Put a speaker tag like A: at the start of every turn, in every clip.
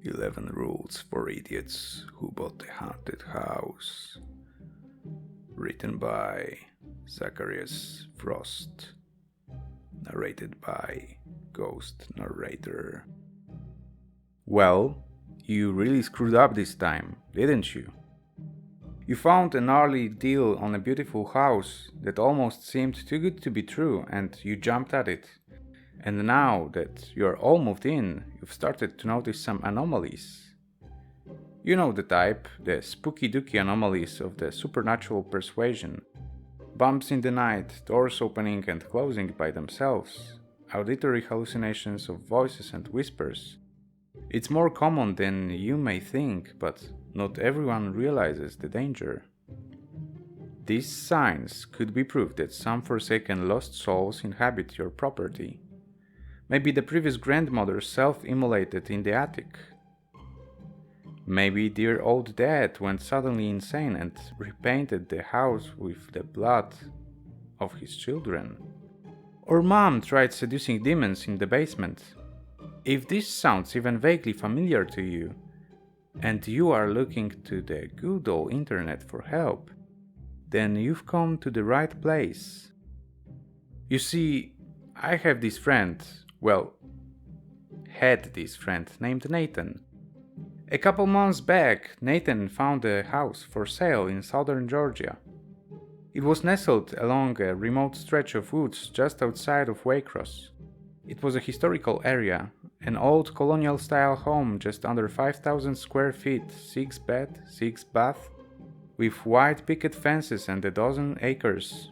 A: 11 Rules for Idiots Who Bought the Haunted House. Written by Zacharias Frost. Narrated by Ghost Narrator. Well, you really screwed up this time, didn't you? You found an early deal on a beautiful house that almost seemed too good to be true, and you jumped at it. And now that you're all moved in, you've started to notice some anomalies. You know the type, the spooky dooky anomalies of the supernatural persuasion. Bumps in the night, doors opening and closing by themselves, auditory hallucinations of voices and whispers. It's more common than you may think, but not everyone realizes the danger. These signs could be proof that some forsaken lost souls inhabit your property. Maybe the previous grandmother self-immolated in the attic. Maybe dear old dad went suddenly insane and repainted the house with the blood of his children. Or mom tried seducing demons in the basement. If this sounds even vaguely familiar to you, and you are looking to the good old internet for help, then you've come to the right place. You see, I have this friend, had this friend named Nathan. A couple months back, Nathan found a house for sale in southern Georgia. It was nestled along a remote stretch of woods just outside of Waycross. It was a historical area, an old colonial-style home just under 5,000 square feet, 6 bed, 6 bath, with white picket fences and a dozen acres.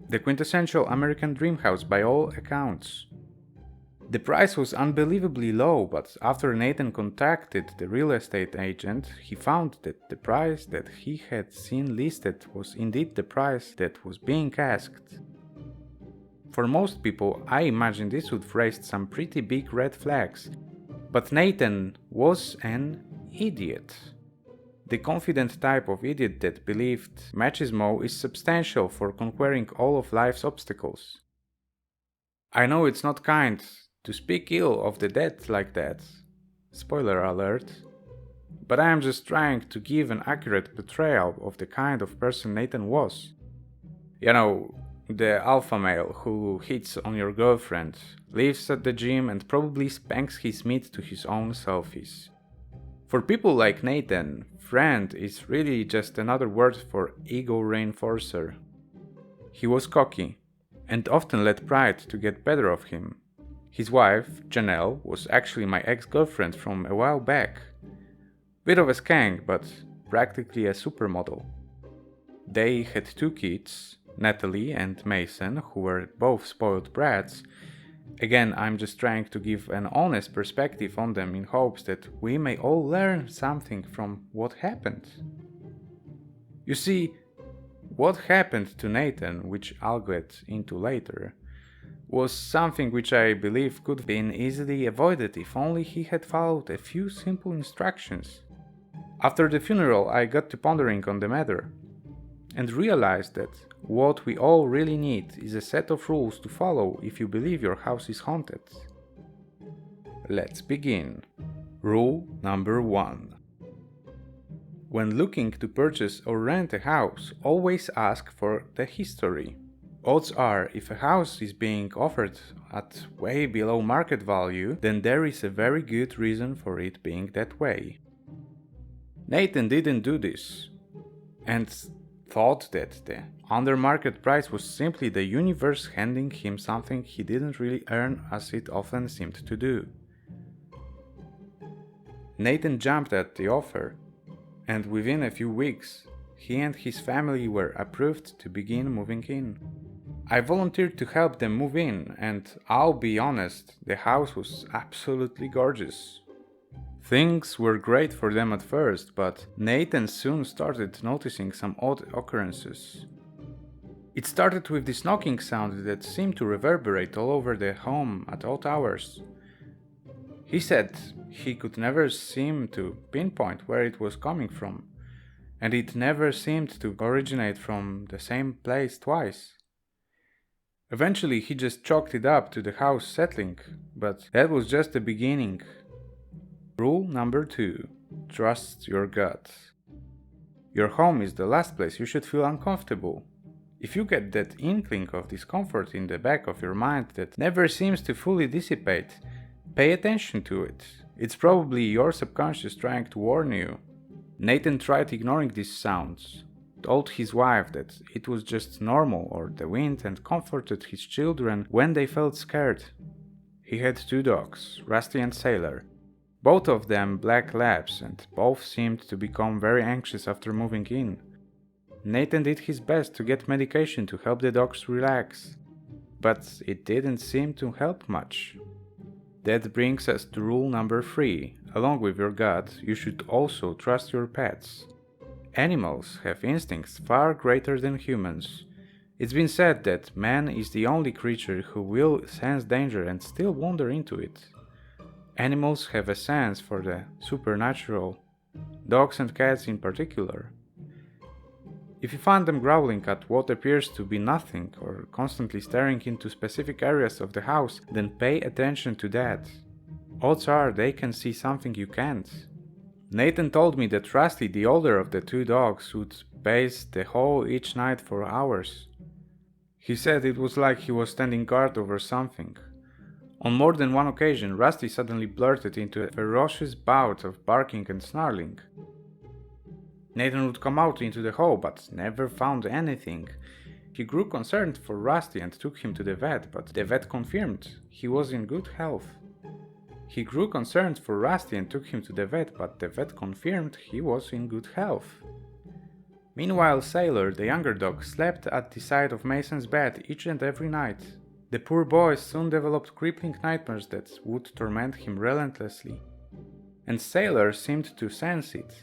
A: The quintessential American dream house by all accounts. The price was unbelievably low, but after Nathan contacted the real estate agent, he found that the price that he had seen listed was indeed the price that was being asked. For most people, I imagine this would raise some pretty big red flags, but Nathan was an idiot. The confident type of idiot that believed machismo is substantial for conquering all of life's obstacles. I know it's not kind to speak ill of the dead like that, spoiler alert, but I am just trying to give an accurate portrayal of the kind of person Nathan was. You know, the alpha male who hits on your girlfriend, lives at the gym and probably spanks his meat to his own selfies. For people like Nathan, friend is really just another word for ego reinforcer. He was cocky, and often let pride to get better of him. His wife, Janelle, was actually my ex-girlfriend from a while back. Bit of a skank, but practically a supermodel. They had 2 kids, Natalie and Mason, who were both spoiled brats. Again, I'm just trying to give an honest perspective on them in hopes that we may all learn something from what happened. You see, what happened to Nathan, which I'll get into later, was something which I believe could have been easily avoided if only he had followed a few simple instructions. After the funeral, I got to pondering on the matter, and realized that what we all really need is a set of rules to follow if you believe your house is haunted. Let's begin. Rule number 1. When looking to purchase or rent a house, always ask for the history. Odds are, if a house is being offered at way below market value, then there is a very good reason for it being that way. Nathan didn't do this, and thought that the under market price was simply the universe handing him something he didn't really earn, as it often seemed to do. Nathan jumped at the offer, and within a few weeks, he and his family were approved to begin moving in. I volunteered to help them move in, and I'll be honest, the house was absolutely gorgeous. Things were great for them at first, but Nathan soon started noticing some odd occurrences. It started with this knocking sound that seemed to reverberate all over the home at odd hours. He said he could never seem to pinpoint where it was coming from, and it never seemed to originate from the same place twice. Eventually he just chalked it up to the house settling, but that was just the beginning. Rule number 2. Trust your gut. Your home is the last place you should feel uncomfortable. If you get that inkling of discomfort in the back of your mind that never seems to fully dissipate, pay attention to it. It's probably your subconscious trying to warn you. Nathan tried ignoring these sounds, told his wife that it was just normal or the wind, and comforted his children when they felt scared. He had 2 dogs, Rusty and Sailor. Both of them black labs, and both seemed to become very anxious after moving in. Nathan did his best to get medication to help the dogs relax, but it didn't seem to help much. That brings us to rule number 3. Along with your gut, you should also trust your pets. Animals have instincts far greater than humans. It's been said that man is the only creature who will sense danger and still wander into it. Animals have a sense for the supernatural, dogs and cats in particular. If you find them growling at what appears to be nothing or constantly staring into specific areas of the house, then pay attention to that. Odds are they can see something you can't. Nathan told me that Rusty, the older of the 2 dogs, would pace the hall each night for hours. He said it was like he was standing guard over something. On more than one occasion, Rusty suddenly blurted into a ferocious bout of barking and snarling. Nathan would come out into the hall but never found anything. He grew concerned for Rusty and took him to the vet, but the vet confirmed he was in good health. Meanwhile, Sailor, the younger dog, slept at the side of Mason's bed each and every night. The poor boy soon developed crippling nightmares that would torment him relentlessly. And Sailor seemed to sense it.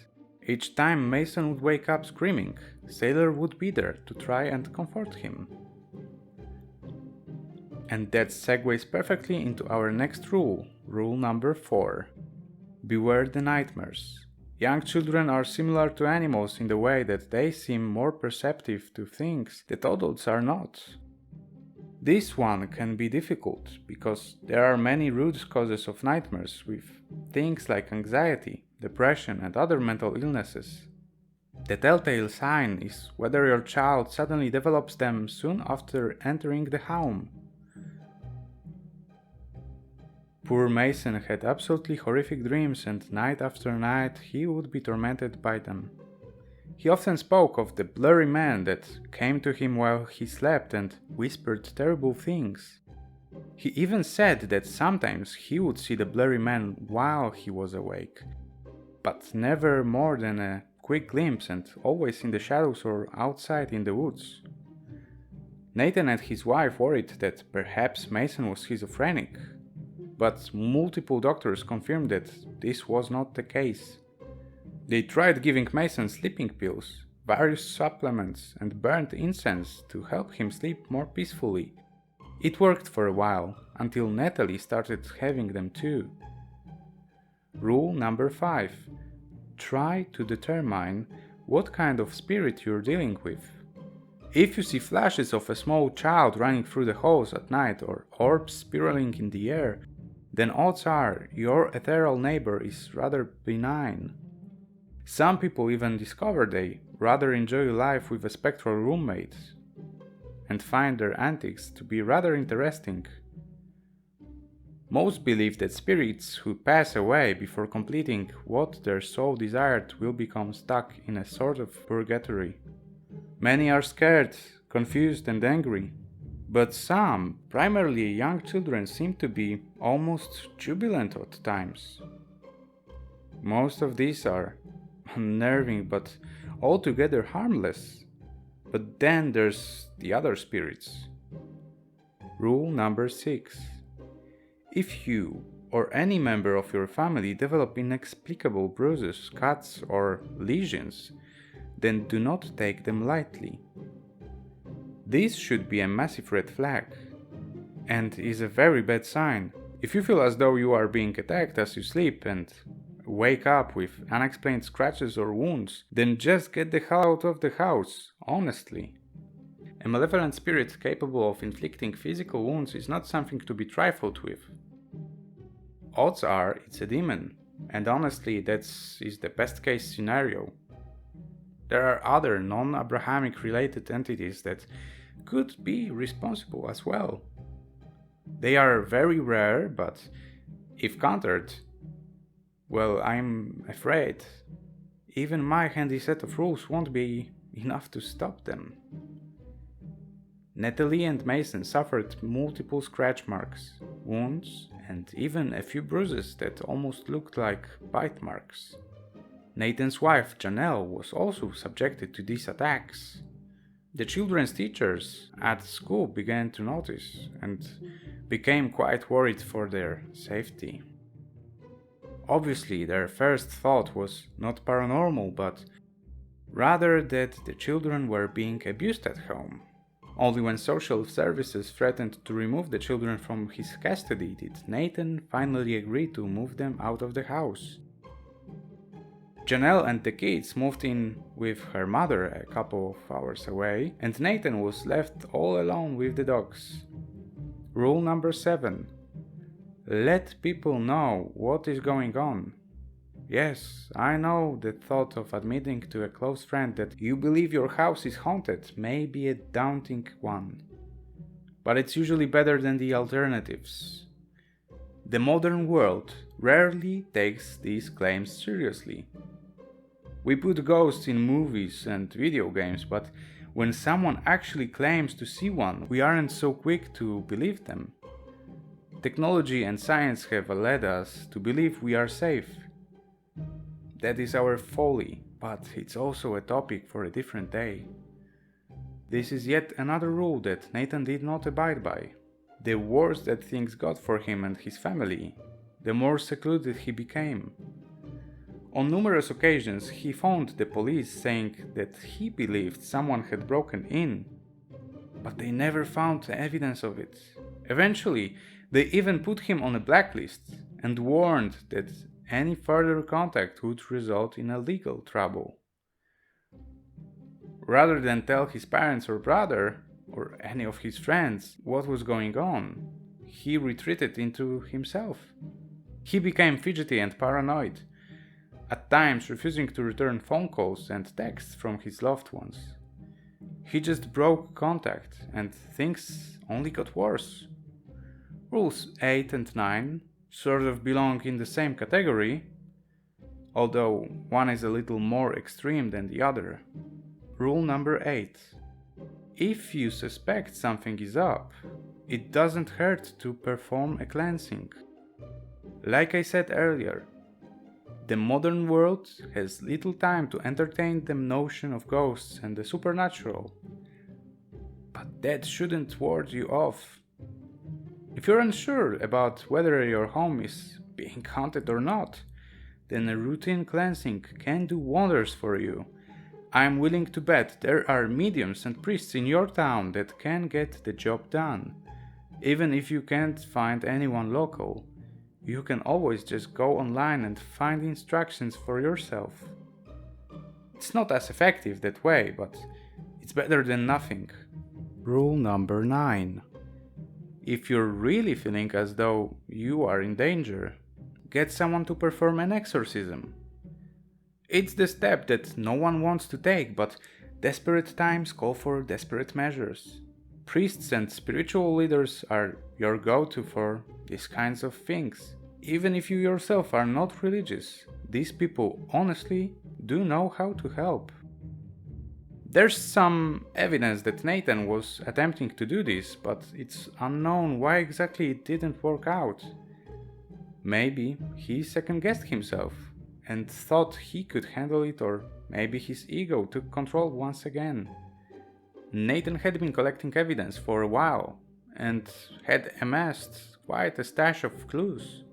A: Each time Mason would wake up screaming, Sailor would be there to try and comfort him. And that segues perfectly into our next rule, rule number 4. Beware the nightmares. Young children are similar to animals in the way that they seem more perceptive to things that adults are not. This one can be difficult because there are many root causes of nightmares, with things like anxiety, depression, and other mental illnesses. The telltale sign is whether your child suddenly develops them soon after entering the home. Poor Mason had absolutely horrific dreams, and night after night he would be tormented by them. He often spoke of the blurry man that came to him while he slept and whispered terrible things. He even said that sometimes he would see the blurry man while he was awake, but never more than a quick glimpse, and always in the shadows or outside in the woods. Nathan and his wife worried that perhaps Mason was schizophrenic, but multiple doctors confirmed that this was not the case. They tried giving Mason sleeping pills, various supplements, and burnt incense to help him sleep more peacefully. It worked for a while, until Natalie started having them too. Rule number 5. Try to determine what kind of spirit you're dealing with. If you see flashes of a small child running through the halls at night or orbs spiraling in the air, then odds are your ethereal neighbor is rather benign. Some people even discover they rather enjoy life with a spectral roommate and find their antics to be rather interesting. Most believe that spirits who pass away before completing what their soul desired will become stuck in a sort of purgatory. Many are scared, confused, and angry, but some, primarily young children, seem to be almost jubilant at times. Most of these are unnerving but altogether harmless. But then there's the other spirits. Rule number 6. If you or any member of your family develop inexplicable bruises, cuts, or lesions, then do not take them lightly. This should be a massive red flag, and is a very bad sign. If you feel as though you are being attacked as you sleep and wake up with unexplained scratches or wounds, then just get the hell out of the house, honestly. A malevolent spirit capable of inflicting physical wounds is not something to be trifled with. Odds are it's a demon, And honestly, that is the best case scenario. There are other non-Abrahamic related entities that could be responsible as well. They are very rare, but if countered, well, I'm afraid even my handy set of rules won't be enough to stop them. Natalie and Mason suffered multiple scratch marks, wounds, and even a few bruises that almost looked like bite marks. Nathan's wife, Janelle, was also subjected to these attacks. The children's teachers at school began to notice and became quite worried for their safety. Obviously, their first thought was not paranormal, but rather that the children were being abused at home. Only when social services threatened to remove the children from his custody did Nathan finally agree to move them out of the house. Janelle and the kids moved in with her mother a couple of hours away, and Nathan was left all alone with the dogs. Rule number 7. Let people know what is going on. Yes, I know the thought of admitting to a close friend that you believe your house is haunted may be a daunting one. But it's usually better than the alternatives. The modern world rarely takes these claims seriously. We put ghosts in movies and video games, but when someone actually claims to see one, we aren't so quick to believe them. Technology and science have led us to believe we are safe. That is our folly, but it's also a topic for a different day. This is yet another rule that Nathan did not abide by. The worse that things got for him and his family, the more secluded he became. On numerous occasions, he phoned the police saying that he believed someone had broken in, but they never found evidence of it. Eventually, they even put him on a blacklist and warned that any further contact would result in a legal trouble. Rather than tell his parents or brother, or any of his friends, what was going on, he retreated into himself. He became fidgety and paranoid, at times refusing to return phone calls and texts from his loved ones. He just broke contact, and things only got worse. Rules 8 and 9 sort of belong in the same category, although one is a little more extreme than the other. Rule number 8. If you suspect something is up, it doesn't hurt to perform a cleansing. Like I said earlier, the modern world has little time to entertain the notion of ghosts and the supernatural, but that shouldn't ward you off. If you're unsure about whether your home is being haunted or not, then a routine cleansing can do wonders for you. I'm willing to bet there are mediums and priests in your town that can get the job done. Even if you can't find anyone local, you can always just go online and find instructions for yourself. It's not as effective that way, but it's better than nothing. Rule number 9. If you're really feeling as though you are in danger, get someone to perform an exorcism. It's the step that no one wants to take, but desperate times call for desperate measures. Priests and spiritual leaders are your go-to for these kinds of things. Even if you yourself are not religious, these people honestly do know how to help. There's some evidence that Nathan was attempting to do this, but it's unknown why exactly it didn't work out. Maybe he second-guessed himself and thought he could handle it, or maybe his ego took control once again. Nathan had been collecting evidence for a while and had amassed quite a stash of clues.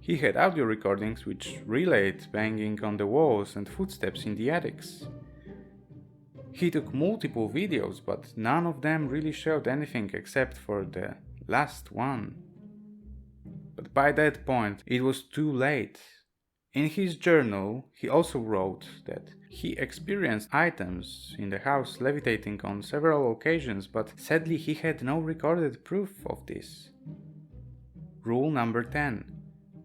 A: He had audio recordings which relayed banging on the walls and footsteps in the attics. He took multiple videos, but none of them really showed anything except for the last one. But by that point, it was too late. In his journal, he also wrote that he experienced items in the house levitating on several occasions, but sadly he had no recorded proof of this. Rule number 10.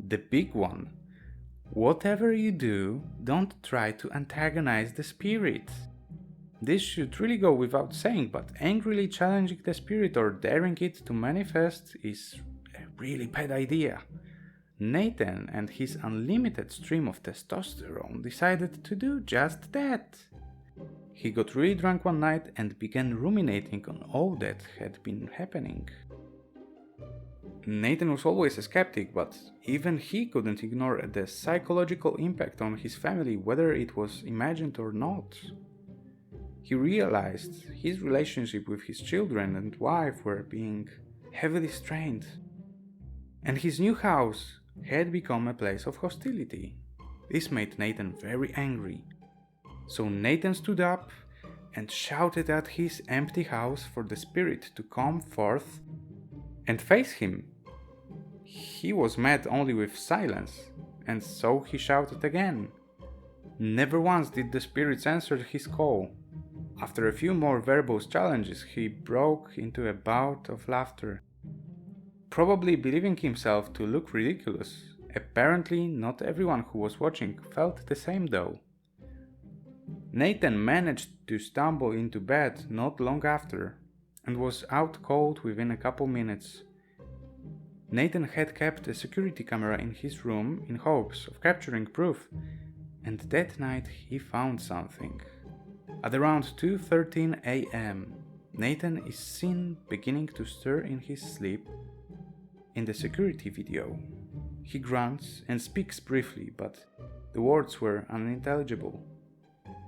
A: The big one. Whatever you do, don't try to antagonize the spirit. This should really go without saying, but angrily challenging the spirit or daring it to manifest is a really bad idea. Nathan and his unlimited stream of testosterone decided to do just that. He got really drunk one night and began ruminating on all that had been happening. Nathan was always a skeptic, but even he couldn't ignore the psychological impact on his family, whether it was imagined or not. He realized his relationship with his children and wife were being heavily strained, and his new house had become a place of hostility. This made Nathan very angry. So Nathan stood up and shouted at his empty house for the spirit to come forth and face him. He was met only with silence, and so he shouted again. Never once did the spirits answer his call. After a few more verbal challenges, he broke into a bout of laughter, probably believing himself to look ridiculous. Apparently, not everyone who was watching felt the same though. Nathan managed to stumble into bed not long after, and was out cold within a couple minutes. Nathan had kept a security camera in his room in hopes of capturing proof, and that night he found something. At around 2:13 a.m., Nathan is seen beginning to stir in his sleep. In the security video, he grunts and speaks briefly, but the words were unintelligible.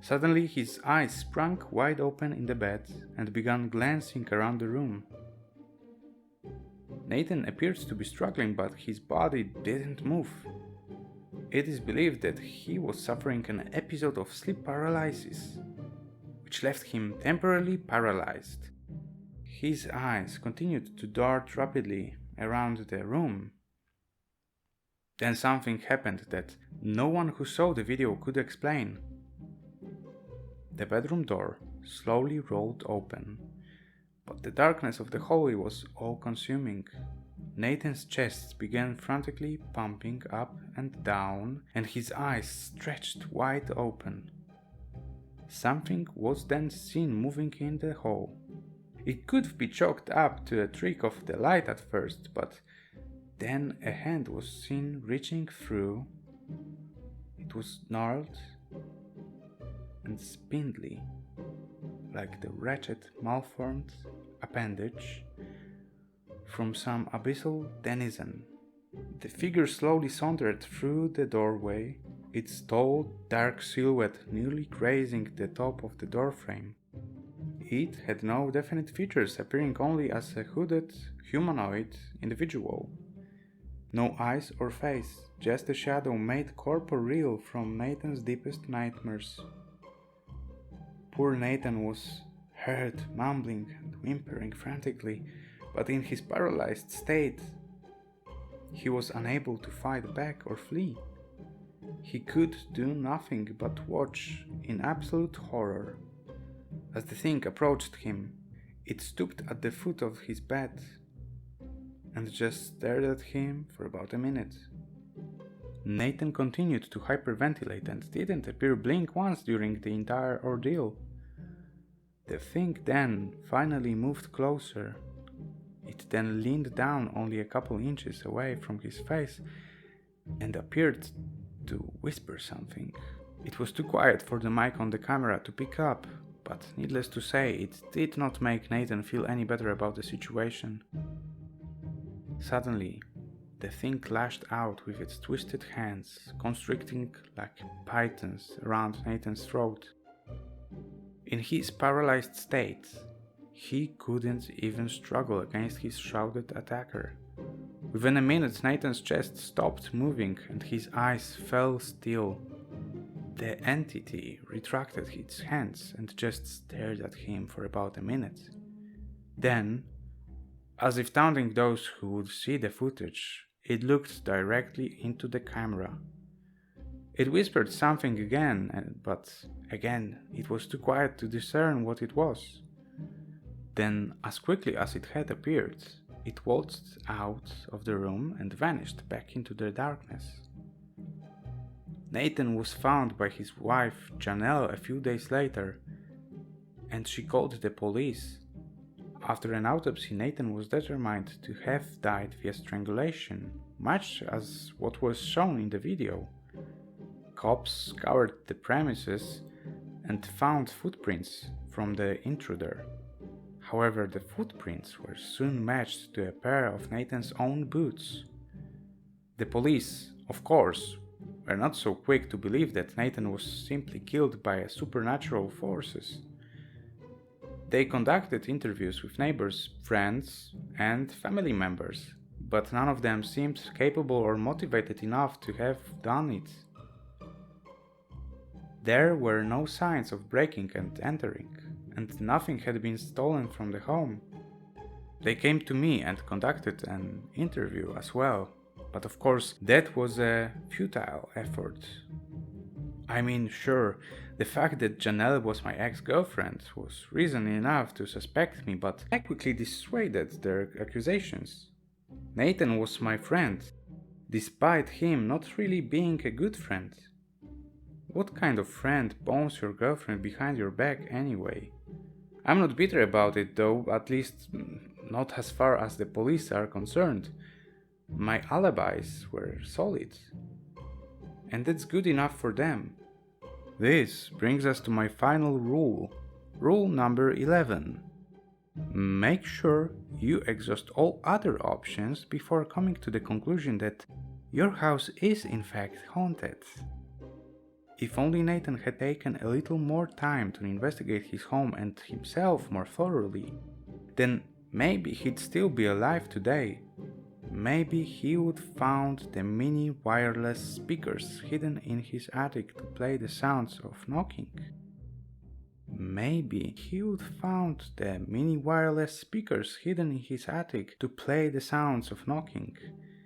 A: Suddenly his eyes sprung wide open in the bed and began glancing around the room. Nathan appeared to be struggling, but his body didn't move. It is believed that he was suffering an episode of sleep paralysis, which left him temporarily paralyzed. His eyes continued to dart rapidly around the room. Then something happened that no one who saw the video could explain. The bedroom door slowly rolled open, but the darkness of the hallway was all-consuming. Nathan's chest began frantically pumping up and down, and his eyes stretched wide open. Something was then seen moving in the hall. It could be chalked up to a trick of the light at first, but then a hand was seen reaching through. It was gnarled and spindly, like the wretched, malformed appendage from some abyssal denizen. The figure slowly sauntered through the doorway, its tall, dark silhouette nearly grazing the top of the doorframe. It had no definite features, appearing only as a hooded, humanoid individual. No eyes or face, just a shadow made corporeal from Nathan's deepest nightmares. Poor Nathan was heard mumbling and whimpering frantically, but in his paralyzed state, he was unable to fight back or flee. He could do nothing but watch in absolute horror. As the thing approached him, it stooped at the foot of his bed and just stared at him for about a minute. Nathan continued to hyperventilate and didn't appear blink once during the entire ordeal. The thing then finally moved closer. It then leaned down only a couple inches away from his face and appeared to whisper something. It was too quiet for the mic on the camera to pick up, but needless to say, it did not make Nathan feel any better about the situation. Suddenly, the thing lashed out with its twisted hands, constricting like pythons around Nathan's throat. In his paralyzed state, he couldn't even struggle against his shrouded attacker. Within a minute, Nathan's chest stopped moving and his eyes fell still. The entity retracted its hands and just stared at him for about a minute. Then, as if taunting those who would see the footage, it looked directly into the camera. It whispered something again, but again it was too quiet to discern what it was. Then, as quickly as it had appeared, it waltzed out of the room and vanished back into the darkness. Nathan was found by his wife Janelle a few days later, and she called the police. After an autopsy, Nathan was determined to have died via strangulation, much as what was shown in the video. Cops scoured the premises and found footprints from the intruder. However, the footprints were soon matched to a pair of Nathan's own boots. The police, of course, were not so quick to believe that Nathan was simply killed by supernatural forces. They conducted interviews with neighbors, friends, and family members, but none of them seemed capable or motivated enough to have done it. There were no signs of breaking and entering, and nothing had been stolen from the home. They came to me and conducted an interview as well, but of course that was a futile effort. I mean, sure, the fact that Janelle was my ex-girlfriend was reason enough to suspect me, but I quickly dissuaded their accusations. Nathan was my friend, despite him not really being a good friend. What kind of friend bones your girlfriend behind your back anyway? I'm not bitter about it though, at least not as far as the police are concerned. My alibis were solid, and that's good enough for them. This brings us to my final rule. Rule number 11. Make sure you exhaust all other options before coming to the conclusion that your house is in fact haunted. If only Nathan had taken a little more time to investigate his home and himself more thoroughly, then maybe he'd still be alive today. Maybe he would found the mini wireless speakers hidden in his attic to play the sounds of knocking. Maybe he would found the mini wireless speakers hidden in his attic to play the sounds of knocking.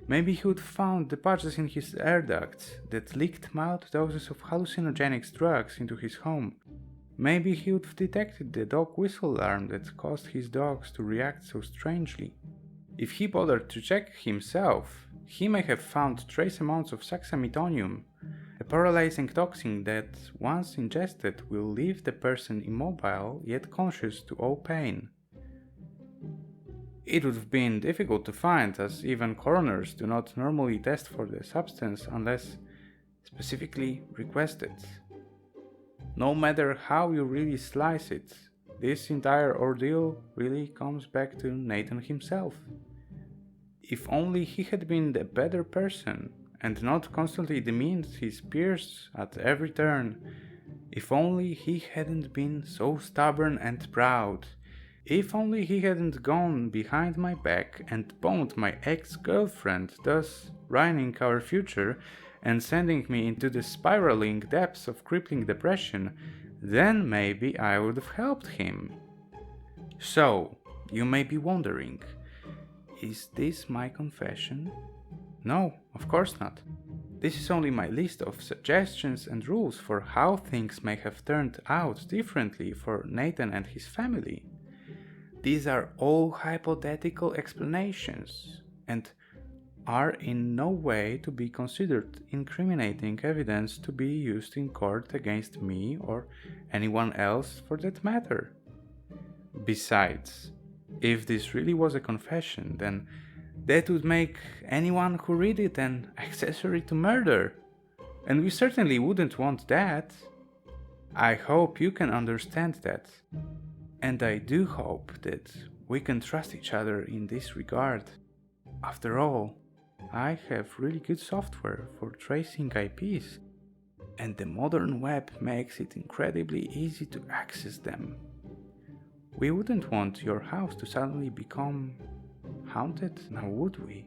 A: Maybe he would found the patches in his air ducts that leaked mild doses of hallucinogenic drugs into his home. Maybe he would have detected the dog whistle alarm that caused his dogs to react so strangely. If he bothered to check himself, he may have found trace amounts of saxamitonium, a paralyzing toxin that, once ingested, will leave the person immobile yet conscious to all pain. It would have been difficult to find, as even coroners do not normally test for the substance unless specifically requested. No matter how you really slice it, this entire ordeal really comes back to Nathan himself. If only he had been the better person and not constantly demeaned his peers at every turn. If only he hadn't been so stubborn and proud. If only he hadn't gone behind my back and boned my ex-girlfriend, thus ruining our future and sending me into the spiraling depths of crippling depression, then maybe I would have helped him. So, you may be wondering, is this my confession? No, of course not. This is only my list of suggestions and rules for how things may have turned out differently for Nathan and his family. These are all hypothetical explanations and are in no way to be considered incriminating evidence to be used in court against me or anyone else for that matter. Besides, if this really was a confession, then that would make anyone who read it an accessory to murder, and we certainly wouldn't want that. I hope you can understand that, and I do hope that we can trust each other in this regard. After all, I have really good software for tracing IPs, and the modern web makes it incredibly easy to access them. We wouldn't want your house to suddenly become haunted, now would we?